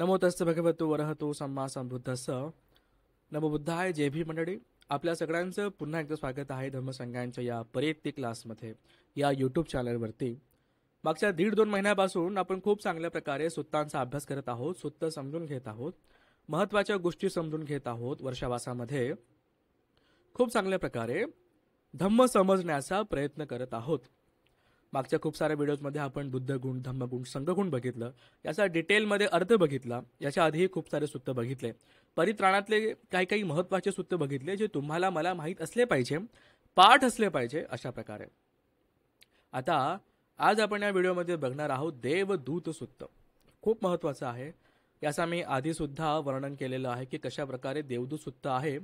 नमो तस्य भगवतो वरहतो सम्मा संबुद्धस्स. नमो बुद्धाय. जय भी मंडळी. आपल्या सगळ्यांचं पुन्हा एकदा स्वागत आहे धम्मसंघांच्या या परियक्ती क्लासमध्ये, या यूट्यूब चॅनलवरती. मागच्या 1.5-2 महिन्यापासून आपण खूप चांगल्या प्रकारे सुत्तांचा अभ्यास करत आहोत, सुत्त समजून घेत आहोत, महत्त्वाच्या गोष्टी समजून घेत आहोत. वर्षावासामध्ये खूप चांगल्या प्रकारे धम्म समजण्याचा प्रयत्न करत आहोत. मागच्या खूप साऱ्या व्हिडिओजमध्ये आपण बुद्धगुण, धम्मगुण, संघगुण बघितलं, याचा डिटेलमध्ये अर्थ बघितला. याच्या आधीही खूप सारे सुत्त बघितले. परित्राणातले काही काही महत्त्वाचे सुत्त बघितले, जे तुम्हाला मला माहीत असले पाहिजे, पाठ असले पाहिजे अशा प्रकारे. आता आज आपण या व्हिडिओमध्ये बघणार आहोत देवदूत सुत्त. खूप महत्त्वाचं आहे. याचा मी आधीसुद्धा वर्णन केलेलं आहे की कशा प्रकारे देवदूत सुत्त आहे,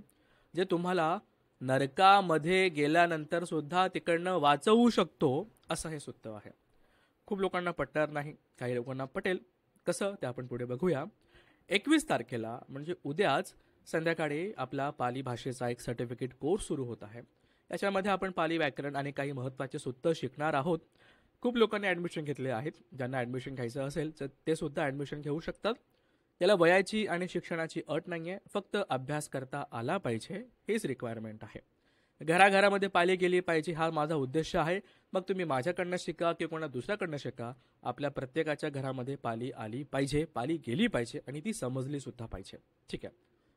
जे तुम्हाला नरकामध्ये गेल्यानंतर सुद्धा तिकडनं वाचवू शकतो, असं हे सुत्त आहे. खूप लोकांना पटणार नाही, काही लोकांना पटेल. कसं ते आपण पुढे बघूया. 21 तारखेला म्हणजे उद्याच संध्याकाळी आपला पाली भाषेचा एक सर्टिफिकेट कोर्स सुरू होत आहे. याच्यामध्ये आपण पाली व्याकरण आणि काही महत्त्वाचे सुत्त शिकणार आहोत. खूप लोकांनी ॲडमिशन घेतले आहेत. ज्यांना ॲडमिशन घ्यायचं असेल तर ते सुद्धा ॲडमिशन घेऊ शकतात. याला वयाची आणि शिक्षणाची अट नाही आहे, फक्त अभ्यास करता आला पाहिजे, हेच रिक्वायरमेंट आहे. घराघरामध्ये पाली गेली पाहिजे, हा माझा उद्देश आहे. मग तुम्ही माझ्याकडनं शिका किंवा कोणा दुसऱ्याकडनं शिका, आपल्या प्रत्येकाच्या घरामध्ये पाली आली पाहिजे, पाली गेली पाहिजे आणि ती समजली सुद्धा पाहिजे. ठीक आहे.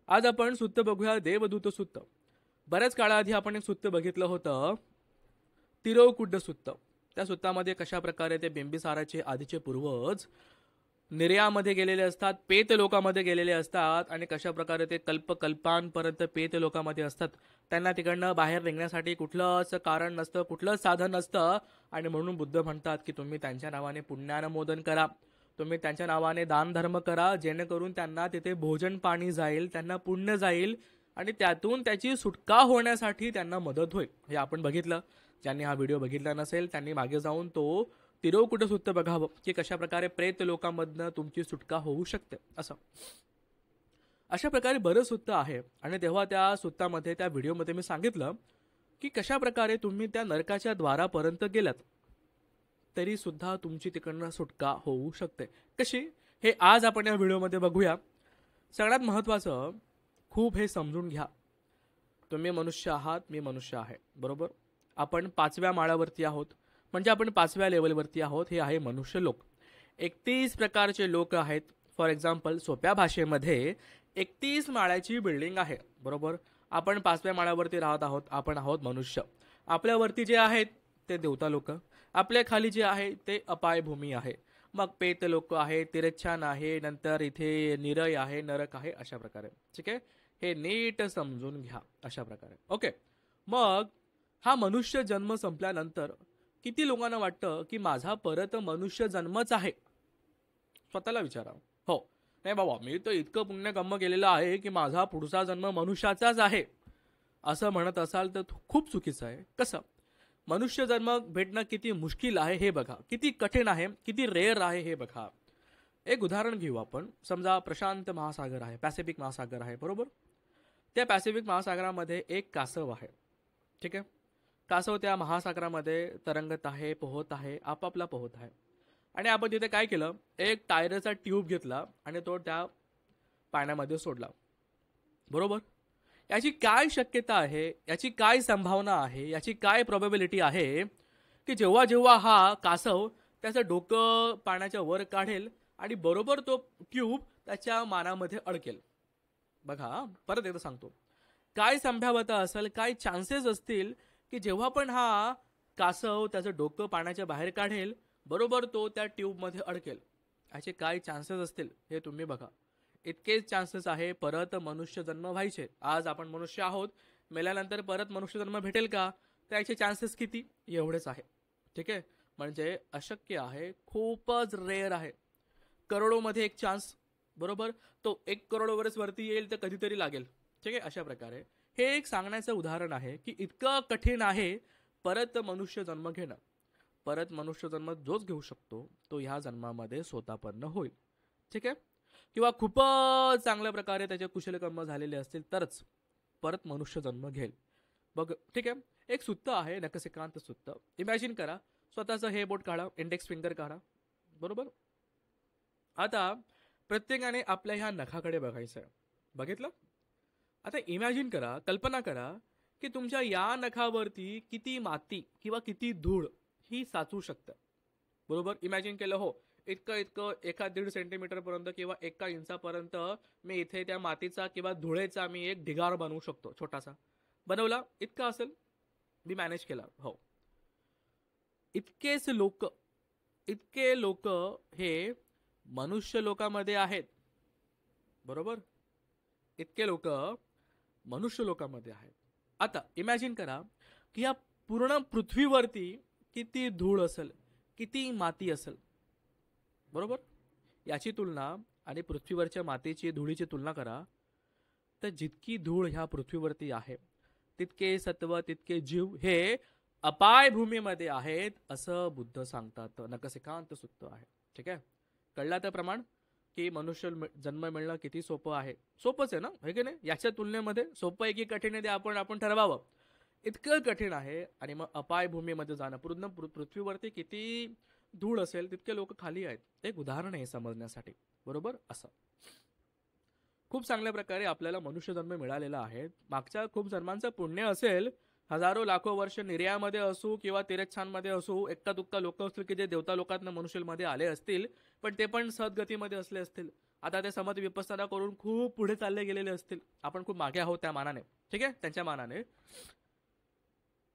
आज आपण सुत्त बघूया देवदूत सुत्त. बऱ्याच काळाआधी आपण एक सुत्त बघितलं होतं, तिरोकुड्ड सुत्त. त्या सुत्तामध्ये कशा प्रकारे ते बिंबिसाराचे आधीचे पूर्वज निर्यामध्ये गेलेले असतात, पेत लोकामध्ये गेलेले असतात आणि कशा प्रकारे ते कल्पकल्पांपर्यंत पेत लोकामध्ये असतात. त्यांना तिकडनं बाहेर निघण्यासाठी कुठलंच कारण नसतं, कुठलंच साधन नसतं. आणि म्हणून बुद्ध म्हणतात की तुम्ही त्यांच्या नावाने पुण्यानुमोदन करा, तुम्ही त्यांच्या नावाने दान धर्म करा, जेणेकरून त्यांना तिथे भोजन पाणी जाईल, त्यांना पुण्य जाईल आणि त्यातून त्याची सुटका होण्यासाठी त्यांना मदत होईल. हे आपण बघितलं. ज्यांनी हा व्हिडिओ बघितला नसेल त्यांनी मागे जाऊन तो तिरोकुड्ड सुत्त बघावं की कशा प्रकारे प्रेत लोकांमधनं तुमची सुटका होऊ शकते. असं अशा प्रकारे बरं सुत्त आहे. आणि तेव्हा त्या सुत्तामध्ये, त्या व्हिडिओमध्ये मी सांगितलं की कशा प्रकारे तुम्ही त्या नरकाच्या द्वारापर्यंत गेलात तरी सुद्धा तुमची तिकडनं सुटका होऊ शकते. कशी, हे आज आपण या व्हिडिओमध्ये बघूया. सगळ्यात महत्त्वाचं, खूप हे समजून घ्या. तुम्ही मनुष्य आहात, मी मनुष्य आहे, बरोबर. आपण 5व्या माळावरती आहोत, म्हणजे आपण 5व्या लेवलवरती आहोत. हे आहे मनुष्य लोक. 31 प्रकारचे लोक आहेत. फॉर एक्झाम्पल, सोप्या भाषेमध्ये 31 माळ्याची बिल्डिंग आहे, बरोबर. आपण 5व्या माळ्यावरती राहत आहोत. आपण आहोत मनुष्य. आपल्यावरती जे आहेत ते देवता लोक, आपल्या खाली जे आहे ते अपायभूमी आहे. मग पेत लोक आहे, तिरच्छान आहे, नंतर इथे निरय आहे, नरक आहे, अशा प्रकारे. ठीक आहे. हे नीट समजून घ्या अशा प्रकारे. ओके. मग हा मनुष्य जन्म संपल्यानंतर किती लोकांना वाटतं की माझा परत मनुष्य जन्मच आहे? स्वतःला विचारा. हो, नाही बाबा, मी तर इतकं पुण्यकर्म केलेलं आहे की माझा पुढचा जन्म मनुष्याचाच आहे, असं म्हणत असाल तर खूप चुकीचं आहे. कसं? मनुष्य जन्म भेटणं किती मुश्किल आहे हे बघा, किती कठीण आहे, किती रेअर आहे हे बघा. एक उदाहरण घेऊ आपण. समजा प्रशांत महासागर आहे, पॅसिफिक महासागर आहे, बरोबर. त्या पॅसिफिक महासागरामध्ये एक कासव आहे. ठीक आहे. कासव त्या महासागरामध्ये तरंगत आहे, पोहत आहे, आपापला पोहत आहे. आणि आपण तिथे काय केलं, एक टायरचा ट्यूब घेतला आणि तो त्या पाण्यामध्ये सोडला, बरोबर. याची काय शक्यता आहे, याची काय संभावना आहे, याची काय प्रोबॅबिलिटी आहे की जेव्हा जेव्हा हा कासव त्याचं डोकं पाण्याच्या वर काढेल आणि बरोबर तो ट्यूब त्याच्या मानामध्ये अडकेल. बघा, परत एकदा सांगतो, काय संभाव्यता असेल, काय चान्सेस असतील की जेव्हा पण हा कासव त्याचं डोकं पाण्याच्या बाहेर काढेल, बरोबर तो त्या ट्यूबमध्ये अडकेल. याचे काय चान्सेस असतील हे तुम्ही बघा. इतकेच चान्सेस आहे परत मनुष्य जन्म व्हायचे. आज आपण मनुष्य आहोत, मेल्यानंतर परत मनुष्य जन्म भेटेल का, त्याचे चान्सेस किती, एवढेच आहे. ठीक आहे. म्हणजे अशक्य आहे, खूपच रेअर आहे. करोडोमध्ये एक चान्स, बरोबर. तो 1 करोडवरच वरती येईल तर कधीतरी लागेल. ठीक आहे. अशा प्रकारे हे एक सांगण्याचं उदाहरण आहे की इतकं कठीण आहे परत मनुष्य जन्म घेणं. परत मनुष्य जन्म जोच घेऊ शकतो तो ह्या जन्मामध्ये स्वतःपन्न होईल. ठीक आहे. किंवा खूपच चांगल्या प्रकारे त्याचे कुशलकर्म झालेले असतील तरच परत मनुष्य जन्म घेईल. बघ, ठीक आहे. एक सुत्त आहे, नखशिखांत सुत्त. इमॅजिन करा, स्वतःचं हे बोट काढा, इंडेक्स फिंगर काढा, बरोबर. आता प्रत्येकाने आपल्या ह्या नखाकडे बघायचं आहे. बघितलं? आता इमॅजिन करा, कल्पना करा की तुमच्या या नखावरती किती माती किंवा किती धूळ ही साचू शकतं. बरोबर? इमॅजिन केलं हो. इतकं इतकं 1-1.5 सेंटीमीटर पर्यंत किंवा 1 इंचापर्यंत मी इथे त्या मातीचा किंवा धुळेचा मी एक ढिगार बनवू शकतो छोटासा. बनवला? इतका असेल? मी मॅनेज केला. हो. इतके लोक हे मनुष्य लोकामध्ये आहेत. बरोबर? इतके लोक मनुष्य लोकांमध्ये आहेत. आता इमॅजिन करा की या पूर्ण पृथ्वीवरती किती धूळ असेल, किती माती असेल. बरोबर? याची तुलना आणि पृथ्वीवरच्या मातीची धुळीची तुलना करा, तर जितकी धूळ ह्या पृथ्वीवरती आहे तितके सत्व, तितके जीव हे अपाय भूमीमध्ये आहेत असं बुद्ध सांगतात. नखशिखांत सुत्त आहे. ठीक आहे? कळला तर प्रमाण की मनुष्य जन्म मिळणं किती सोपं आहे. सोपंच आहे ना, हे की नाही? याच्या तुलनेमध्ये सोपं आहे की कठीण आहे ते आपण ठरवावं. इतकं कठीण आहे. आणि मग अपाय भूमीमध्ये जाणं, पूर्ण पृथ्वीवरती किती धूळ असेल तितके लोक खाली आहेत. एक उदाहरण आहे समजण्यासाठी. बरोबर? असं खूप चांगल्या प्रकारे आपल्याला मनुष्य जन्म मिळालेला आहे. मागच्या खूप जन्मांचं पुण्य असेल, हजारो लाखो वर्ष निर्यामध्ये असू किंवा तिरच्छांमध्ये असू, एक्का दुक्का लोक असतील की जे देवता लोकांना मनुष्यमध्ये आले असतील, पण ते पण सद्गतीमध्ये असले असतील. आता ते समत विपස්සना करून खूप पुढे चालले गेलेले असतील. आपण खूप मागे आहोत त्या मानाने. ठीक आहे? त्यांच्या मानाने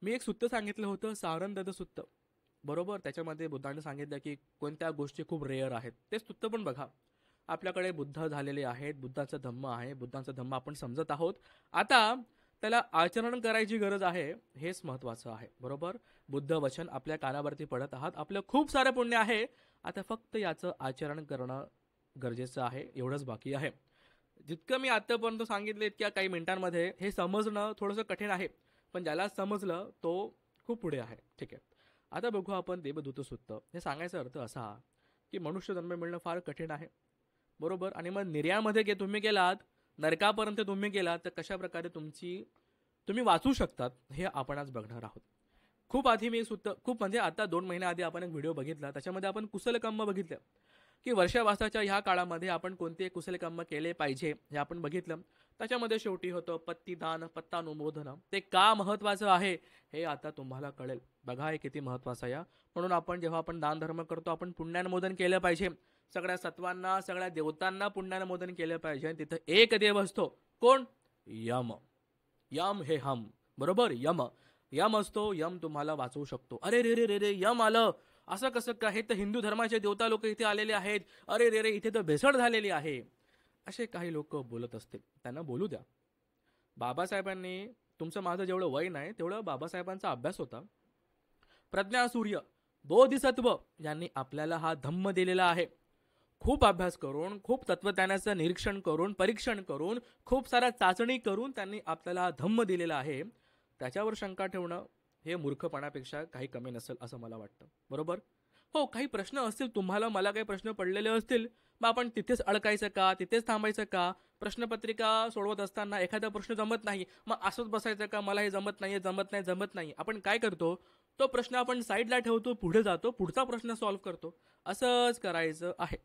मी एक सुत्त सांगितलं होतं, सारंदद सुत्त. बरोबर? त्याच्यामध्ये बुद्धाने सांगितलं की कोणत्या गोष्टी खूप रेअर आहेत. ते सुत्त पण बघा. आपल्याकडे बुद्ध झालेले आहेत, बुद्धाचं धम्म आहे, बुद्धांचं धम्म आपण समजत आहोत. आता त्याला आचरण करायची गरज आहे, हेच महत्वाचं आहे. बरोबर? बुद्ध वचन आपल्या कानावरती पडत आहात. आपलं खूप सारं पुण्य आहे. आता फक्त याचं आचरण करणं गरजेचं आहे. एवढंच बाकी आहे. जितकं मी आतापर्यंत सांगितलं इतक्या काही मिनिटांमध्ये हे समजणं थोडंसं कठीण आहे, पण ज्याला समजलं तो खूप पुढे आहे. ठीक आहे? आता बघू आपण देवदूत सुत्त. हे सांगायचा अर्थ असा की मनुष्य जन्म मिळणं फार कठीण आहे. बरोबर? आणि मग निर्यामध्ये तुम्ही गेलात, नरकापर्यंत तुम्ही गेलात, तर कशा प्रकारे तुम्ही वाचू शकतात हे आपण आज बघणार आहोत. खूप आधी मी सुद्धा म्हणजे आता 2 महिन्याआधी आपण एक व्हिडिओ बघितला. त्याच्यामध्ये आपण कुशलकर्म बघितलं की वर्षावासाच्या ह्या काळामध्ये आपण कोणते कुशलकर्म केले पाहिजे हे आपण बघितलं. त्याच्यामध्ये शेवटी होतं पत्तीदान, पत्तानुमोदन. ते का महत्वाचं आहे हे आता तुम्हाला कळेल. बघा हे किती महत्वाचं आहे. म्हणून आपण जेव्हा आपण दान धर्म करतो आपण पुण्यानुमोदन केलं पाहिजे. सगळ्या सत्वांना, सगळ्या देवतांना पुण्यानुमोदन केलं पाहिजे. तिथं एक देव असतो. कोण? यम. यम हे हम. बरोबर? यम असतो. यम तुम्हाला वाचवू शकतो. अरे रे रे रे रे, यम आलं, असं कसं काय? हे तर हिंदू धर्माचे देवता लोक इथे आलेले आहेत. अरे रे रे, इथे तर भेसळ झालेली आहे. असे काही लोक बोलत असतील. त्यांना बोलू द्या. बाबासाहेबांनी, तुमचं माझं जेवढं वय नाही तेवढं बाबासाहेबांचा अभ्यास होता. प्रज्ञासूर्य बोधिसत्व यांनी आपल्याला हा धम्म दिलेला आहे. खूप अभ्यास करून, खूप तत्वज्ञानाचं निरीक्षण करून, परीक्षण करून, खूप सारा चाचणी करून त्यांनी आपल्याला हा धम्म दिलेला आहे. त्याच्यावर शंका ठेवणं हे मूर्खपणापेक्षा काही कमी नसेल असं मला वाटतं. बरोबर? हो, काही प्रश्न असतील तुम्हाला, मला काही प्रश्न पडलेले असतील, मग आपण तिथेच अडकायचं का? तिथेच थांबायचं का? प्रश्नपत्रिका सोडवत असताना एखादा प्रश्न जमत नाही, मग असंच बसायचं का? मला हे जमत नाही. आपण काय करतो? तो प्रश्न आपण साईडला ठेवतो, पुढे जातो, पुढचा प्रश्न सॉल्व्ह करतो. असंच करायचं आहे.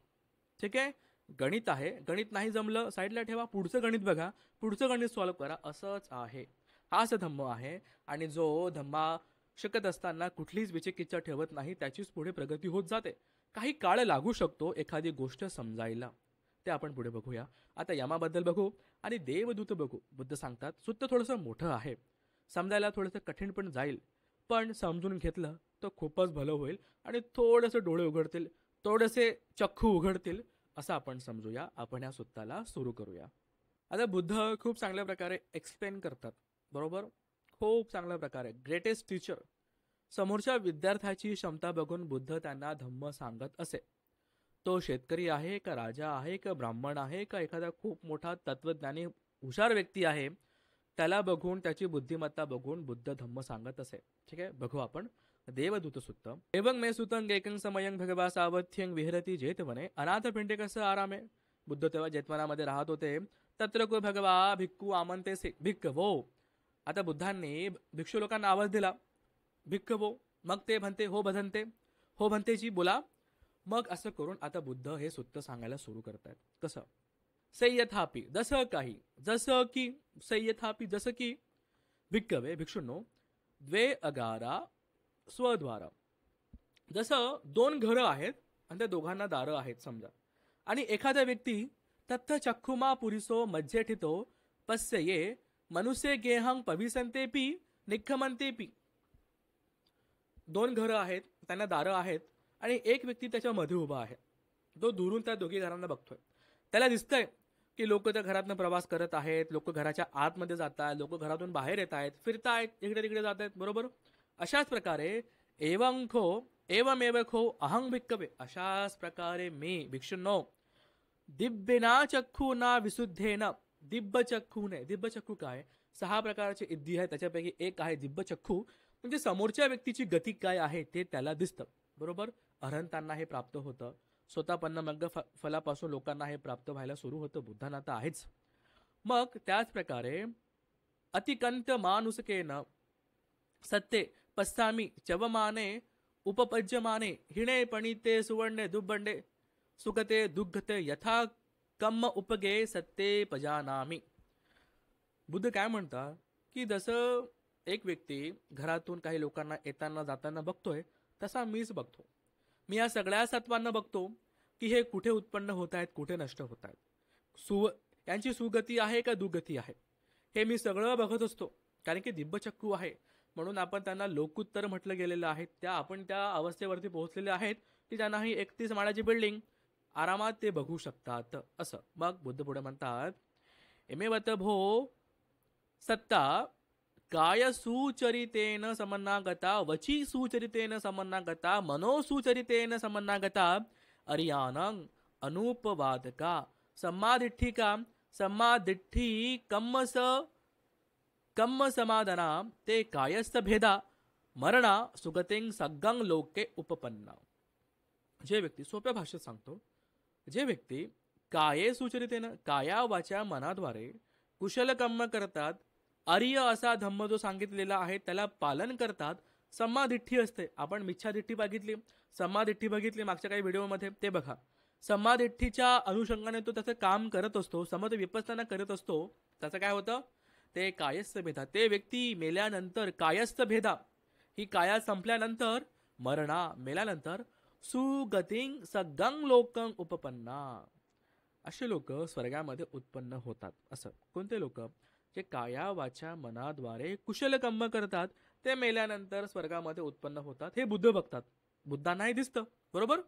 ठीक आहे? गणित आहे, गणित नाही जमलं साईडला ठेवा, पुढचं गणित बघा, पुढचं गणित सॉल्व्ह करा. असंच आहे. हाच धम्म आहे. आणि जो धम्मा शिकत असताना कुठलीच विचिकित्सा ठेवत नाही, त्याचीच पुढे प्रगती होत जाते. काही काळ लागू शकतो एखादी गोष्ट समजायला. ते आपण पुढे बघूया. आता यमाबद्दल बघू आणि देवदूत बघू. बुद्ध सांगतात सुत्त थोडंसं मोठं आहे, समजायला थोडंसं कठीण पण जाईल, पण समजून घेतलं तर खूपच भलं होईल आणि थोडंसं डोळे उघडतील, थोडेसे चक्षू उघडतील असं आपण समजूया. आपण या सुत्ताला सुरू करूया. आता बुद्ध खूप चांगल्या प्रकारे एक्सप्लेन करतात. बरोबर? खूप चांगल्या प्रकारे. Greatest teacher. समोरच्या विद्यार्थ्याची क्षमता बघून बुद्ध त्यांना धम्म सांगत असे. तो शेतकरी आहे का, राजा आहे का, ब्राह्मण आहे का, एखादा खूप मोठा तत्वज्ञानी हुशार व्यक्ती आहे, त्याला बघून, त्याची बुद्धिमत्ता बघून बुद्ध धम्म सांगत असे. ठीक आहे? बघू आपण देवदूत सुत्त. एवं मे सुतं एकं समयं भगवा सावध्यं विहरती जेतवने अनाथ पिंडिकस्य आरामे. बुद्ध तेव्हा जेतवनामध्ये राहत होते. तत्र को भगवा भिक्खू आमंतेसे. भिक्ख वो. आता बुद्धांनी भिक्षू लोकांना आवाज दिला, भिक्ख वो. मग ते म्हणते हो भदंते, हो भंतेजी बोला. मग असं करून आता बुद्ध हे सूत्र सांगायला सुरू करतायत. कसं? सयथापि जसं काही, जसं की, सयथापि जसं की, भिक्कवे भिक्षुंनो, द्वे अगारा स्वद्वारा. जसं दोन घरं आहेत आणि त्या दोघांना दारं आहेत समजा, आणि एखादा व्यक्ती तत्थ चक्षुमा पुरिसो मध्ये ठितो पस्य ये मनुष्य गेहं पविसंतेपी निखमंतेपी. दोन घरं आहेत, त्यांना दारं आहेत, आणि एक व्यक्ती त्याच्या मध्ये उभा आहे. तो दुरून त्या दोघी घरांना बघतोय. त्याला दिसतंय की लोक त्या घरातनं प्रवास करत आहेत, लोक घराच्या आतमध्ये जात आहेत, लोक घरातून बाहेर येत आहेत, फिरतायत, इकडे तिकडे जात आहेत. बरोबर? अशाच प्रकारे एवं खो एवमेव खो अहं भिक्कवे, अशाच प्रकारे मी भिक्षुंनो दिव्यना चक्षुना विशुद्धेन, दिव्य चक्षुने, दिव्य चक्षु काय? 6 प्रकारचे इद्दी आहे, त्याच्यापैकी एक आहे दिव्य चक्षु, म्हणजे समोरच्या व्यक्तीची गती काय आहे ते त्याला दिसतं. बरोबर? अरहंतांना हे प्राप्त होतं. स्वतःपन्न मग्ग फलापासून लोकांना हे प्राप्त व्हायला सुरू होतं. बुद्धांना तर आहेच. मग त्याच प्रकारे अतिकंत मानुसकेन सत्ते पस्सामी चवमाने उपपज्यमाने हिणे पणिते सुवर्णे दुब्बंडे सुगते दुग्गते यथा कम्म उपगे सत्ते पजानामी. बुद्ध काय म्हणतात की जसं एक व्यक्ती घरातून काही लोकांना येताना जाताना बघतोय, तसा मीच बघतो. मी या सगळ्या सत्वांना बघतो की हे कुठे उत्पन्न होत आहेत, कुठे नष्ट होत आहेत, यांची सुगती आहे का दुगती आहे, हे मी सगळं बघत असतो. कारण की दिव्यचक्कू आहे म्हणून आपण त्यांना लोकोत्तर म्हटलं गेलेलं आहे. आपण त्या अवस्थेवरती पोहोचलेले आहेत की त्यांना ही 31 माळ्याची बिल्डिंग आरामात ते बघू शकतात. असं मग बुद्ध पुढे म्हणतात, एमेवत भो सत्ता काय सुचरितेन समन्नागता, वची सुचरितेन समन्नागता, मनो सुचरितेन समन्नागता, अर्यानं अनुपवादका सम्मादिठ्ठिका सम्मादिठ्ठी कम्म समाधाना ते कायस्थ भेदा मरणा सुगतिं सग्गं लोके उपपन्ना. जे व्यक्ती, सोप्या भाषेत सांगतो, जे व्यक्ती काये सुचरितेनं, काया वाचा मनाद्वारे कुशल कर्म करतात, आर्य असा धम्म जो सांगितलेला आहे त्याला पालन करतात, सम्मादिठ्ठी असते. आपण मिच्छादिठ्ठी बघितली, सम्मादिठ्ठी बघितली मागच्या काही व्हिडिओमध्ये, ते बघा. सम्मादिठ्ठीच्या अनुषंगाने तो त्याचं काम करत असतो, समत विपස්සना करत असतो. त्याचं काय होतं? ते कायस्थ भेदा. ते व्यक्ती मेल्यानंतर कायस्थ भेदा, ही काया संपल्यानंतर मरणा, मेल्यानंतर सुगतिं सग्गं लोकं उपपन्ना, असे लोक स्वर्गामध्ये उत्पन्न होतात. असं कोणते लोक? जे काया वाचा मनाद्वारे कुशल कर्म करतात, ते मेल्यानंतर स्वर्गामध्ये उत्पन्न होतात. हे बुद्ध बघतात, बुद्धांनाही दिसतं. बरोबर?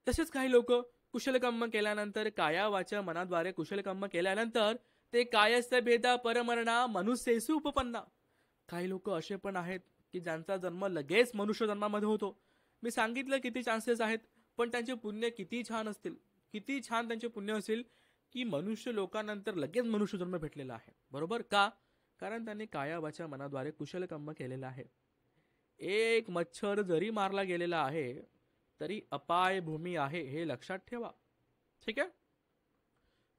तसेच काही लोक कुशल कर्म केल्यानंतर, काया वाचा मनाद्वारे कुशल कर्म केल्यानंतर ते कायस्थ भेदा परमरणा मनुष्येसु उपपन्ना. काही लोक असे पण आहेत की ज्यांचा जन्म लगेच मनुष्य जन्मामध्ये होतो. मी सांगितलं किती चान्सेस आहेत, पण त्यांचे पुण्य किती छान असतील, किती छान त्यांचे पुण्य असेल की मनुष्य लोकांनंतर लगेच मनुष्य जन्म भेटलेला आहे. बरोबर? का? कारण त्यांनी काया वाचा मनाद्वारे कुशल कर्म केलेलं आहे. एक मच्छर जरी मारला गेलेला आहे तरी अपाय भूमी आहे, हे लक्षात ठेवा. ठीक आहे?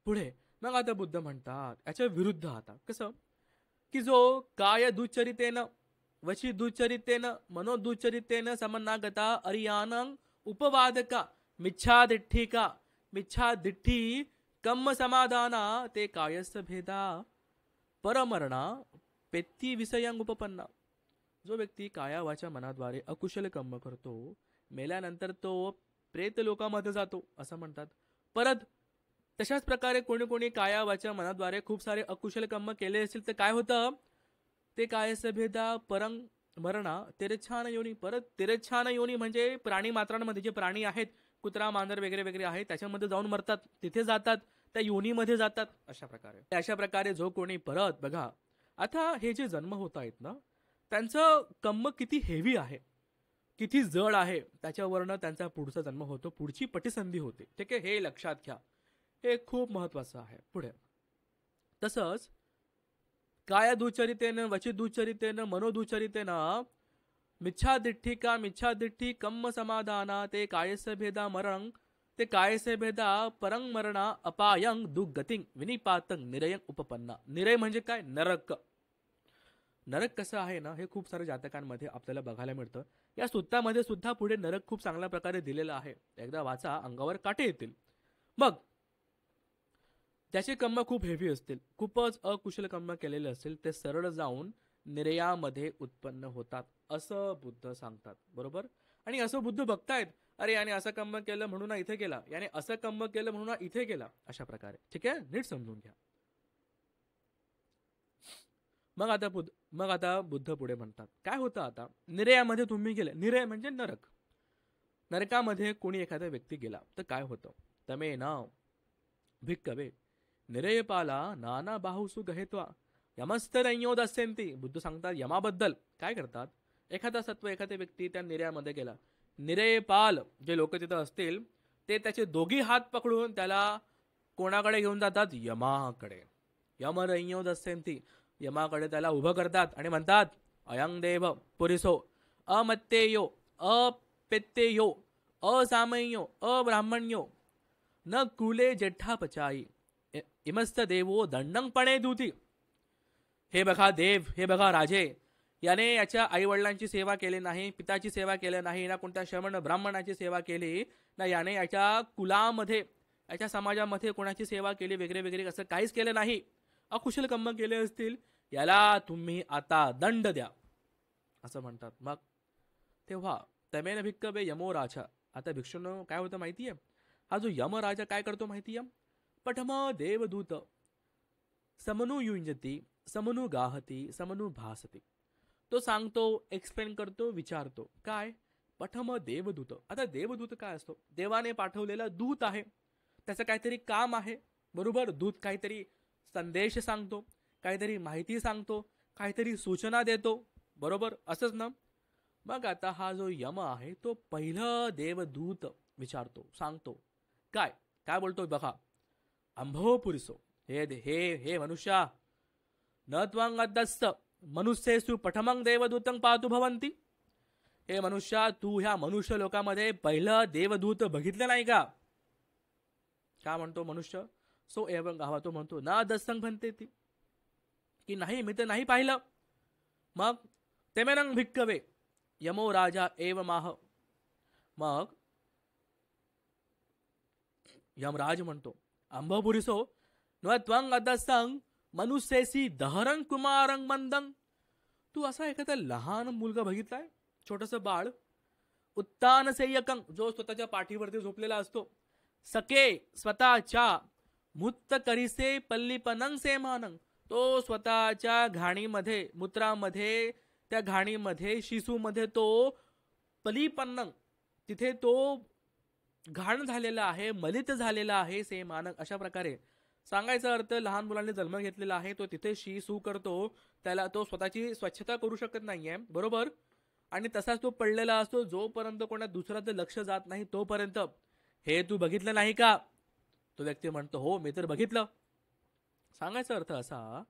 पुढे मग आता बुद्ध म्हणतात याच्या विरुद्ध. आता कसं की जो काय दुचरितेनं वची दुचरितेनं मनो दुचरितेनं समन्नागता अर्यानं उपवादका मिच्छादिठ्ठिका मिच्छादिठ्ठी कम्म समाधाना ते कायस्थ भेदा परमरणा पेत्ती विषयं उपपन्ना. जो व्यक्ती काया वाचा मनाद्वारे अकुशल कर्म करतो, मेल्यानंतर तो प्रेत लोकांमध्ये जातो असं म्हणतात. परत तशाच प्रकारे कोणी कोणी काया वाचा मनाद्वारे खूप सारे अकुशल कर्म केले असेल तर काय होतं? ते कायस्थ भेदा परं मरणा तिरच्छान योनी. परत तिरच्छान योनी म्हणजे प्राणी मात्रांमध्ये जे प्राणी आहेत, कुत्रा मांजर वगैरे वगैरे आहे, त्याच्यामध्ये जाऊन मरतात, तिथे जातात, त्या योनीमध्ये जातात. अशा प्रकारे जो कोणी परत बघा, आता हे जे जन्म होत आहेत ना, त्यांचं कर्म किती हेवी आहे, किती जड आहे, त्याच्यावरनं त्यांचा पुढचा जन्म होतो, पुढची पटिसंधी होते. ठीक आहे? हे लक्षात घ्या, हे खूप महत्वाचं आहे. पुढे तसंच काय दुचरितेनं वची दुचरितेनं मनो दुचरितेनं मिच्छादिठ्ठिका मिच्छादिठ्ठी कम्म समाधाना ते कायस्य भेदा मरणं ते कायस्य भेदा परं मरणा अपायं दुर्गतिं विनिपातं निरयं उपपन्ना. निरय म्हणजे काय? नरक. नरक कसं आहे ना, हे खूप साऱ्या जातकांमध्ये आपल्याला बघायला मिळतं. या सुत्तामध्ये सुद्धा पुढे नरक खूप चांगल्या प्रकारे दिलेला आहे. एकदा वाचा, अंगावर काटे येतील. मग त्याचे कर्म खूप हेवी असतील, खूपच अकुशल कर्म केलेले असतील, ते सरळ जाऊन निर्यामध्ये उत्पन्न होतात असं बुद्ध सांगतात. बरोबर. आणि असं बुद्ध बघतायत, अरे याने असं कर्म केलं म्हणून इथे गेला, याने असं कर्म केलं म्हणून इथे गेला, अशा प्रकारे. ठीक आहे, नीट समजून घ्या. मग आता बुद्ध पुढे म्हणतात, काय होतं आता निर्यामध्ये तुम्ही गेले. निर्या म्हणजे नरक. नरकामध्ये कोणी एखादा व्यक्ती गेला तर काय होतं. तमे ना भिक्कवे निरेपाला नाना बाहुसु गहेत्वा यमस्तरयोद असेंती. बुद्ध सांगतात यमाबद्दल. काय करतात, एखादा सत्व एखादा व्यक्ती त्या निर्यामध्ये गेला, निरेपाल जे लोक तिथं असतील ते त्याचे दोघी हात पकडून त्याला कोणाकडे घेऊन जातात, यमाकडे. यमरयोद असेंती, यमाकडे त्याला उभं करतात आणि म्हणतात, अयं देव पुरिसो अमत्तेयो अपेत्तेयो असामयो अब्राह्मण्यो न कुले जेठा पचाई इमस्त देवो दंडंगपणे दूती. हे बघा देव, हे बघा राजे, याने याच्या आई वडिलांची सेवा केली नाही, पिताची सेवा केली नाही, ना कोणत्या श्रमण ब्राह्मणाची सेवा केली, ना याने याच्या कुलामध्ये याच्या समाजामध्ये कोणाची सेवा केली वगैरे वगैरे, असं काहीच केलं नाही. अकुशल कर्म केले असतील, याला तुम्ही आता दंड द्या असं म्हणतात. मग तेव्हा तमेन भिक्कवे यमो राजा. आता भिक्षून काय होतं माहितीये, हा जो यमराजा काय करतो माहितीये, पठम देवदूत समनु युंजती समनु गाहती समनु भासती. तो सांगतो, एक्सप्लेन करतो, विचारतो. काय, पठम देवदूत. आता देवदूत काय असतो, देवाने पाठवलेला दूत आहे, त्याचं काहीतरी काम आहे. बरोबर. दूत काहीतरी संदेश सांगतो, काहीतरी माहिती सांगतो, काहीतरी सूचना देतो. बरोबर, असंच ना. मग आता हा जो यम आहे तो पहिलं देवदूत विचारतो, सांगतो. काय काय बोलतो बघा, अंभो पुरुषो हे हे हे मनुष्या, न त्वंगदस्त मनुष्येसु पठमंग देवदूतं पातु भवंती. हे मनुष्या, तू ह्या मनुष्य लोकांमध्ये पहिलं देवदूत बघितलं नाही का. काय म्हणतो मनुष्य, सो एवं गावा. तो म्हणतो ना दस्तंग म्हणते ती, की नाही मी तर नाही पाहिलं. मग तेमेरंग भिक्कवे यमो राजा एव माह. मग यमराज म्हणतो, अंबपुरिसो न त्वंग अदसंग मनुष्यसी दहरंग कुमारंग मंदंग. तू असा एखादा लहान मुलगा बघितलाय, छोटस बाळ, उत्तान सेयकंग, जो स्वतःच्या पाठीवरती झोपलेला असतो, सके स्वतःच्या मुत्त करीसे पल्लीपनंग से मानंग. तो स्वतःच्या घाणीमध्ये, मूत्रामध्ये, त्या घाणीमध्ये, शिसूमध्ये तो पलीपन्नंग, तिथे तो घाण झालेला आहे, मलित झालेला आहे, से मानक. अशा प्रकारे सांगायचा अर्थ, लहान मुलांनी जन्म घेतलेला आहे, तो तिथे शी सू करतो, त्याला तो स्वतःची स्वच्छता करू शकत नाहीये. बरोबर. आणि तसाच तो पडलेला असतो, जोपर्यंत कोणा दुसऱ्याचं लक्ष जात नाही तोपर्यंत. हे तू बघितलं नाही का. तो व्यक्ती म्हणतो, हो मी तर बघितलं. सांगायचा अर्थ असा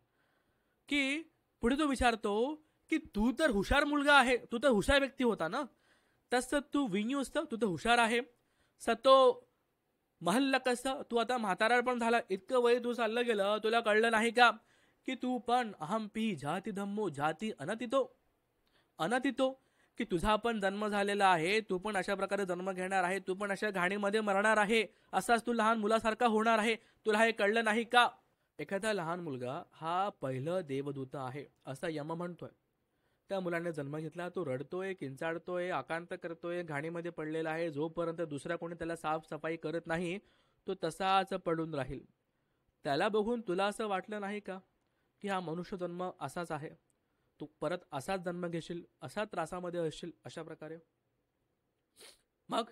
की पुढे तो विचारतो की तू तर हुशार मुलगा आहे, तू तर हुशार व्यक्ती होता ना, तसं तू विन्यूस्त, तू तर हुशार आहे. सतो महल्ल कसं, तू आता म्हातारा पण झाला, इतकं वय तू चाललं गेलं, तुला कळलं नाही का की तू पण अहम पी जाती धम्मो जाती अनतितो अनतितो, की तुझा पण जन्म झालेला आहे, तू पण अशा प्रकारे जन्म घेणार आहे, तू पण अशा घाणीमध्ये मरणार आहे, असाच तू लहान मुलासारखा होणार आहे, तुला हे कळलं नाही का. एखादा लहान मुलगा हा पहिलं देवदूत आहे असा यम म्हणतोय. त्या मुलाने जन्म घेतला, तो रडतोय, किंचाळतोय, आकांत करतोय, घाणीमध्ये पडलेला आहे. जोपर्यंत दुसरा कोणी त्याला साफसफाई करत नाही, तो तसाच पडून राहील. त्याला बघून तुला असं वाटलं नाही का की हा मनुष्य जन्म असाच आहे, तू परत असाच जन्म घेशील, असा त्रासामध्ये असशील, अशा प्रकारे. मग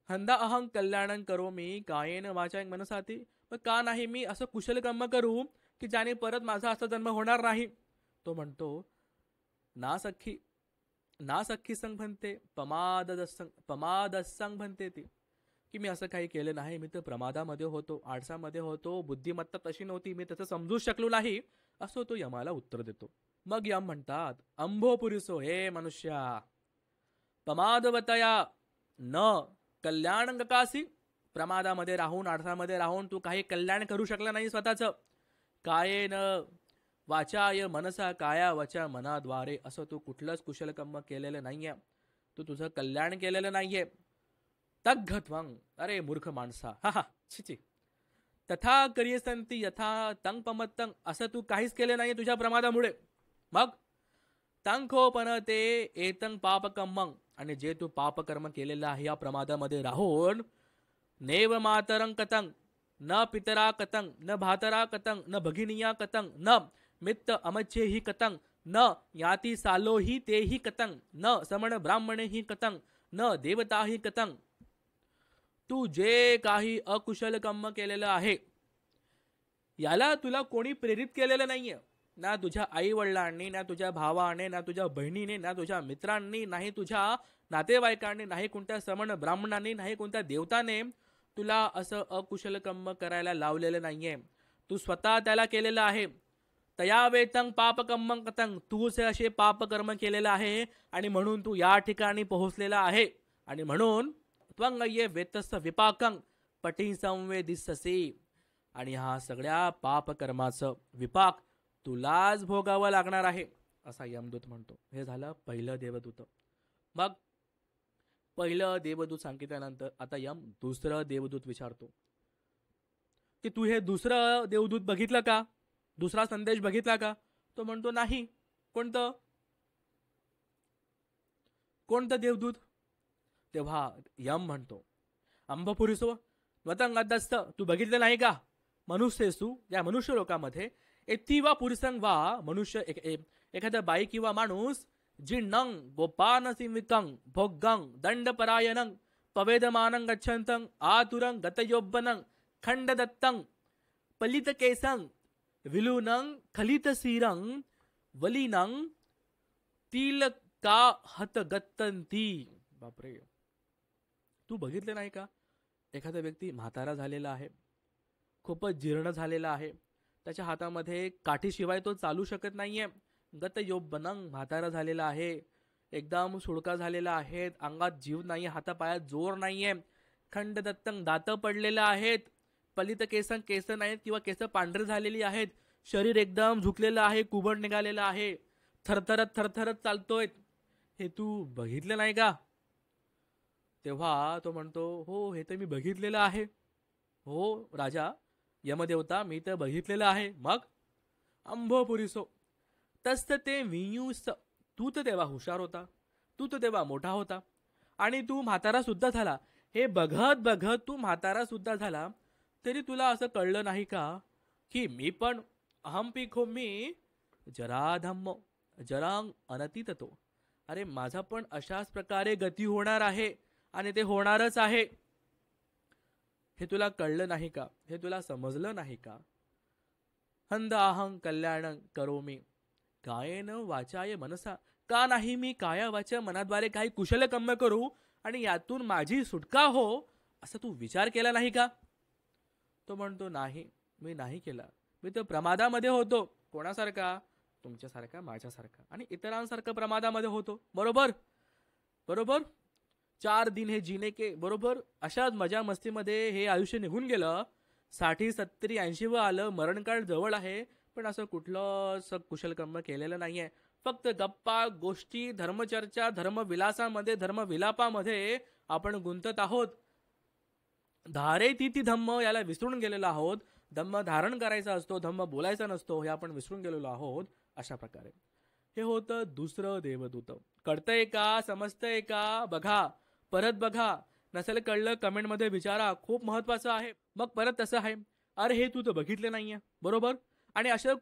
हंदा अहं कल्याणं करो मी कायेन वाचायन मनसाती. मग का नाही मी असं कुशल कर्म करू की ज्याने परत माझा असा जन्म होणार नाही. तो म्हणतो, ना सखी संग म्हणते पमादसंग म्हणते ती, की मी असं काही केलं नाही, मी तर प्रमादामध्ये होतो, आळसामध्ये होतो, बुद्धिमत्ता तशी नव्हती, मी त्याचं समजू शकलो नाही, असं तो यमाला उत्तर देतो. मग यम म्हणतात, अंभो पुरुषो हे मनुष्या, पमादवतया न कल्याण गकासी. प्रमादामध्ये राहून, आळसामध्ये राहून तू काही कल्याण करू शकला नाही स्वतःचं. कायेन वाचाय मनसा काया वचा मनाद्वारे, असं तू कुठलंच कुशल कर्म केलेलं नाहीये, तू तुझं कल्याण केलेलं नाहीये. तग्घत्वं, अरे मूर्ख माणसा, हा हा, छिची. तथा करियसंती यथा तंग पमत्तंग, असं तू काहीच केलं नाही तुझ्या प्रमादामुळे. मग तंखोपन ते एतं पापकर्मं, आणि जे तू पापकर्म केलेलं आहे या प्रमादामध्ये राहून, नेव मातरं कतं न पितरा कतं न भातरा कतं न भगिनिया कतं न मित्त अमच्छेहि कतं न याती सालोहि तेहि कतं न समण ब्राह्मणेहि कतं न देवताहि कतं. तू जे काही अकुशल कर्म केलेलं आहे याला तुला कोणी प्रेरित केलेलं नाहीये. ना तुझ्या आई वडिलांनी, ना तुझ्या भावाने, ना तुझ्या बहिणीने, ना तुझ्या मित्रांनी, नाही तुझ्या नातेवाईकांनी, नाही कोणत्या समण ब्राह्मणांनी, नाही कोणत्या देवताने तुला असं अकुशल कर्म करायला लावलेलं नाहीये. तू स्वतः त्याला केलेलं आहे. तया वेतं पापकर्मं कतं, तूच असे पापकर्म केलेलं आहे आणि म्हणून तू या ठिकाणी पोहोचलेला आहे. आणि म्हणून त्वंगये वेतस्य विपाकं पटी संवेदिससी, आणि हा सगळ्या पापकर्माचं विपाक तुलाच भोगावं लागणार आहे, असा यमदूत म्हणतो. हे झालं पहिलं देवदूत. मग पहिलं देवदूत सांगितल्यानंतर आता यम दुसरं देवदूत विचारतो की तू हे दुसरं देवदूत बघितलं का, दुसरा संदेश बघितला का. तो म्हणतो नाही. कोणतं कोणतं देवदूत. तेव्हा यम म्हणतो अंबपुरीसो वतंगदस्त, तू बघितलं नाही का, मनुष्यसु या मनुष्य लोकामध्ये एथी वा पुरुषं वा मनुष्य एखादा बाई किंवा माणूस जिन्नं गोपानसिंविकं भोग्गं दंडपरायणं पवेदमानं गच्छन्तं आतुरं गतयोब्बनं खंडदत्तं पलितकेसं विलूनं खलितसीरं वलिनं तिलका हतगत्तंती. बापरे, तू बघितलं नाही का, एखादा व्यक्ती म्हातारा झालेला आहे, खूपच जीर्ण झालेला आहे, त्याच्या हातामध्ये काठीशिवाय तो चालू शकत नाहीये. गत योब्बनं, म्हातारा झालेला आहे, एकदम सुडका झालेला आहे, अंगात जीव नाही, हातापायात जोर नाहीये. खंडदत्तं, दात पडलेलं आहेत. पलित केसन, केस नाहीत किंवा केस पांढरे झालेली आहेत. शरीर एकदम झुकलेलं आहे, कुबड निघालेलं आहे, थरथरत थरथरत चालतोय. हे तू बघितलं नाही का. तेव्हा तो म्हणतो हो, हे तर मी बघितलेलं आहे. हो राजा यमदेवता, मी तर बघितलेलं आहे. मग अंभोपुरीसो तस्त ते वियूस, तू तर तेव्हा हुशार होता, तू तर तेव्हा मोठा होता, आणि तू म्हातारा सुद्धा झाला. हे बघत बघत तू म्हातारा सुद्धा झाला, तरी तुला असं कळलं नाही का की मी पण अहम पिखो मी जराधम्मो जरांग अनतीततो, अरे माझा पण अशाच प्रकारे गती होणार आहे आणि ते होणारच आहे. हे तुला कळलं नाही का, हे तुला समजलं नाही का. हंद अहं कल्याण करोमी कायेन वाचाय मनसा, का नाही मी काया वाचा मनाद्वारे काही कुशल कर्म करू आणि यातून माझी सुटका हो, असं तू विचार केला नाही का. तो म्हणतो नाही, मी नाही केला. मी तर प्रमादामध्ये होतो. कोणासारखा, तुमच्यासारखा, माझ्यासारखा आणि इतरांसारखा प्रमादामध्ये होतो. बरोबर बरोबर. 4 दिन हे जीने के, बरोबर अशाच मजा मस्तीमध्ये हे आयुष्य निघून गेलं. 60 70 80 व आलं, मरणकाळ जवळ आहे, पण असं कुठलं कुशल कर्म केलेलं नाहीये. फक्त गप्पा गोष्टी, धर्मचर्चा, धर्मविलासामध्ये, धर्मविलापामध्ये आपण गुंतत आहोत. धारे ती धम्म याला विसरून गेलेलो आहोत. धम्म धारण करायचा असतो, धम्म बोलायचा नसतो, हे आपण विसरून गेलेलो आहोत. अशा प्रकारे हे होतं दुसरं देवदूत. कळतंय का, समजतंय का, बघा, परत बघा. नसेल कळलं कमेंटमध्ये विचारा, खूप महत्वाचं आहे. मग परत तसं आहे, अरे हे तू तर बघितलं नाहीये, बरोबर, आणि अशा